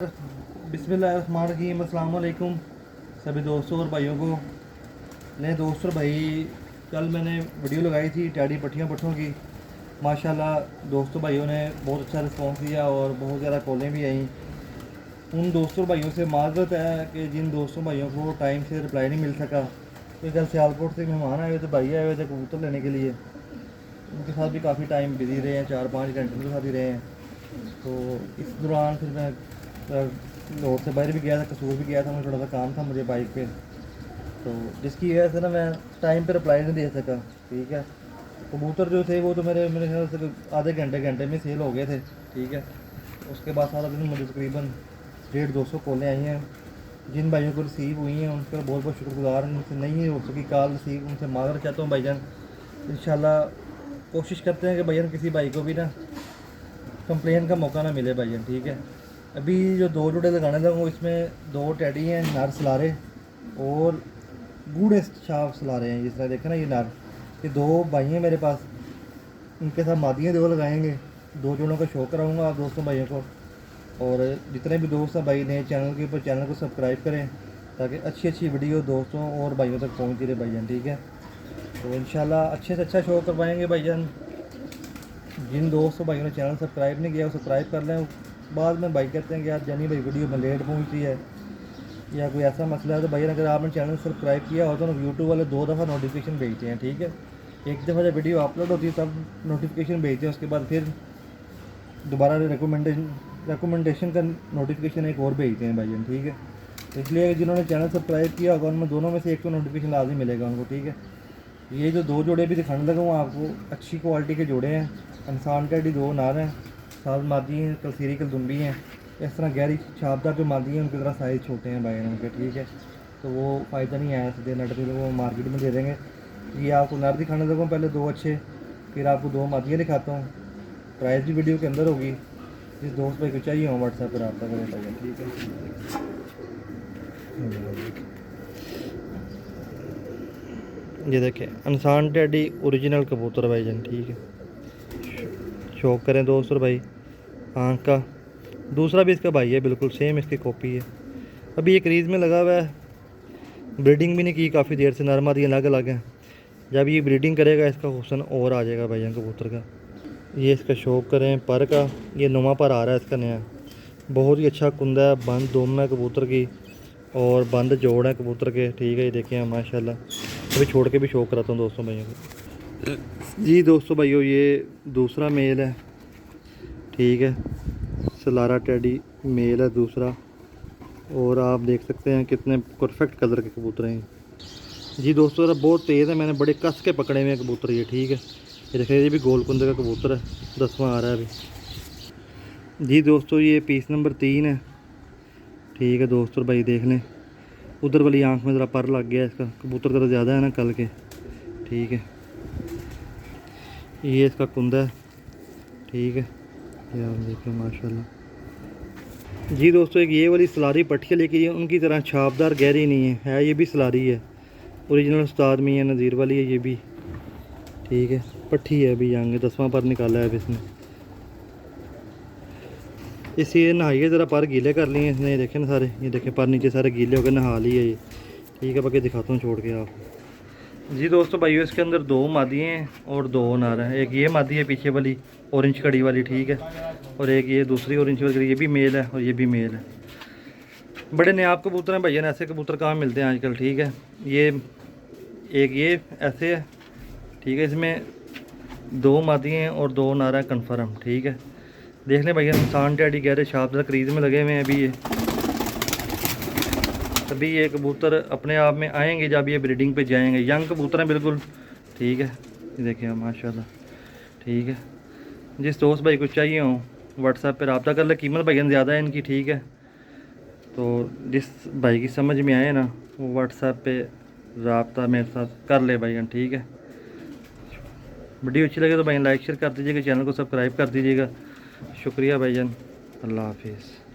बिस्मिल्लाहिर्रहमानिर्रहीम, अस्सलाम वालेकुम सभी दोस्तों और भाइयों को। नहीं दोस्तों भाई, कल मैंने वीडियो लगाई थी टैडी पट्टियों पट्ठों की। माशाल्लाह दोस्तों भाइयों ने बहुत अच्छा रिस्पॉन्स दिया और बहुत ज़्यादा कॉलें भी आई। उन दोस्तों भाइयों से माजरत है कि जिन दोस्तों भाइयों को टाइम से रिप्लाई नहीं मिल सका। तो कल सियालकोट से मेहमान आए हुए थे, भाई आए हुए थे कबूतर लेने के लिए। उनके साथ भी काफ़ी टाइम बिजी रहे हैं, 4-5 घंटे उनके साथ ही रहे हैं। तो इस दौरान फिर मैं लाहौर से बाहर भी गया था, कसूर भी गया था, मुझे थोड़ा सा काम था मुझे बाइक पे। तो जिसकी वजह से ना मैं टाइम पे रिप्लाई नहीं दे सका। ठीक है, कबूतर जो थे वो तो मेरे ख्याल से आधे घंटे में सेल हो गए थे। ठीक है, उसके बाद सारा दिन मुझे तकरीबन 150-200 कॉलें आई हैं। जिन भाइयों को रिसीव हुई हैं उनका बहुत बहुत शुक्रगुजार। उनसे नहीं हो सकी कॉल रिसीव, उनसे माफ़ी चाहता हूँ भाईजान। इंशाल्लाह कोशिश करते हैं कि भाईजान किसी भाई को भी ना कंप्लेन का मौका ना मिले भाईजान। ठीक है, अभी जो 2 जोड़े लगाने लगा हूँ इसमें 2 टैडी हैं, नर सलारे और गूढ़े छाप सलारे हैं। जिस तरह देखें ना ये नर, ये 2 भाई हैं मेरे पास। इनके साथ मादियाँ 2 लगाएंगे। 2 जोड़ों का शो कराऊंगा आप दोस्तों भाइयों को। और जितने भी दोस्त हैं भाई नए चैनल के ऊपर, चैनल को सब्सक्राइब करें ताकि अच्छी अच्छी वीडियो दोस्तों और भाइयों तक पहुँचती रहे भाईजान। ठीक है, तो इंशाल्लाह अच्छे से अच्छा शो करवाएंगे भाईजान। जिन दोस्तों भाइयों ने चैनल सब्सक्राइब नहीं किया वो सब्सक्राइब कर लें। बाद में भाई कहते हैं कि यार जानी भाई वीडियो में लेट पहुंचती है या कोई ऐसा मसला है, तो भाई अगर आपने चैनल सब्सक्राइब किया हो तो यूट्यूब वाले 2 दफ़ा नोटिफिकेशन भेजते हैं। ठीक है, एक दफ़ा जब वीडियो अपलोड होती है तब नोटिफिकेशन भेजते हैं, उसके बाद फिर दोबारा रिकमेंडेशन का नोटिफिकेशन एक और भेजते हैं भाई। ठीक है, इसलिए जिन्होंने चैनल सब्सक्राइब किया होगा उनमें दोनों में से एक तो नोटिफिकेशन लाजमी मिलेगा उनको। ठीक है, ये जो 2 जोड़े भी दिखाने लगा हूँ आपको, अच्छी क्वालिटी के जोड़े हैं। इंसान टैडी 2 नार हैं, साथ मादी हैं, कलसीरी कलदुम्बी हैं। इस तरह गहरी छापदार जो मादी हैं उनकी तरह साइज़ छोटे हैं भाई उनके। ठीक है, तो वो फ़ायदा नहीं आया सीधे नट पे, वो मार्केट में दे देंगे। ये आपको नर दिखाने लगा हूँ पहले 2 अच्छे, फिर आपको 2 मादियाँ दिखाता हूँ। प्राइस भी वीडियो के अंदर होगी। जिस दोस्त भाई को चाहिए हो व्हाट्सएप पर रब्ता करें भाई। ठीक है, ये देखें इंसान टैडी ओरिजिनल कबूतर भाईजान। ठीक है, शौक करें दोस्त और भाई। आँख का दूसरा भी इसका भाई है, बिल्कुल सेम इसकी कॉपी है। अभी एक क्रीज़ में लगा हुआ है, ब्रीडिंग भी नहीं की काफ़ी देर से, नर मादी अलग अलग हैं। जब ये ब्रीडिंग करेगा इसका हुस्न और आ जाएगा भाईजान कबूतर का। ये इसका शौक करें पर का, ये नुमा पर आ रहा है इसका नया, बहुत ही अच्छा कुंदा है। बंद दुम है कबूतर की और बंद जोड़ है कबूतर के। ठीक है, ये देखिए माशाल्लाह। अभी छोड़ के भी शौक कराता हूँ दोस्तों भाइयों को। जी दोस्तों भाइयों, ये दूसरा मेल है। ठीक है, सलारा टैडी मेल है दूसरा, और आप देख सकते हैं कितने परफेक्ट कलर के कबूतर हैं। जी दोस्तों जरा बहुत तेज़ है, मैंने बड़े कस के पकड़े हुए हैं कबूतर ये। ठीक है, ये देखिए ये भी गोल कुंदे का कबूतर है, 10वां आ रहा है अभी। जी दोस्तों ये पीस नंबर 3 है। ठीक है दोस्तों भाई देख लें, उधर वाली आंख में ज़रा पर लग गया इसका, कबूतर ज़रा ज़्यादा है ना कल के। ठीक है, ये इसका कुंदा है। ठीक है, ये आप देखें माशाल्लाह। जी दोस्तों एक ये वाली सलारी पट्टी है, लेकिन ये उनकी तरह छापदार गहरी नहीं है, ये भी सलारी है। ओरिजिनल उस्ताद मियां नज़ीर वाली है ये भी। ठीक है, पट्टी है अभी यंग, 10वां पर निकाला है अभी इसने। इसी नहाइए ज़रा, पर गीले कर लिए इसने, ये देखें ना सारे, ये देखें पर नीचे सारे गीले हो गए, नहा लिए ये। ठीक है, बाकी दिखाता हूँ छोड़ के आप। जी दोस्तों भाइयों इसके अंदर 2 मादी हैं और 2 नर हैं। एक ये मादी है पीछे वाली ऑरेंज कड़ी वाली। ठीक है, और एक ये दूसरी ऑरेंज वाली, ये भी मेल है और ये भी मेल है। बड़े नायाब कबूतर हैं भैया, ऐसे कबूतर कहाँ मिलते हैं आजकल। ठीक है, ये एक ये ऐसे है। ठीक है, इसमें 2 मादी हैं और 2 नर हैं कन्फर्म। ठीक है, देख लें भैया, इंसान टैडी गहरे शार्प क्रीज में लगे हुए हैं अभी ये। तभी ये कबूतर अपने आप में आएंगे जब ये ब्रीडिंग पे जाएंगे। यंग कबूतर हैं बिल्कुल। ठीक है, ये देखिए माशाल्लाह। ठीक है, जिस दोस्त भाई को चाहिए हो व्हाट्सएप पे रब्ता कर ले। कीमत भाईजान ज़्यादा है इनकी। ठीक है, तो जिस भाई की समझ में आए ना वो व्हाट्सएप पे रब्ता मेरे साथ कर ले भाईजान। ठीक है, वीडियो अच्छी लगे तो भाई लाइक शेयर कर दीजिएगा, चैनल को सब्सक्राइब कर दीजिएगा। शुक्रिया भाईजान, अल्लाह हाफिज़।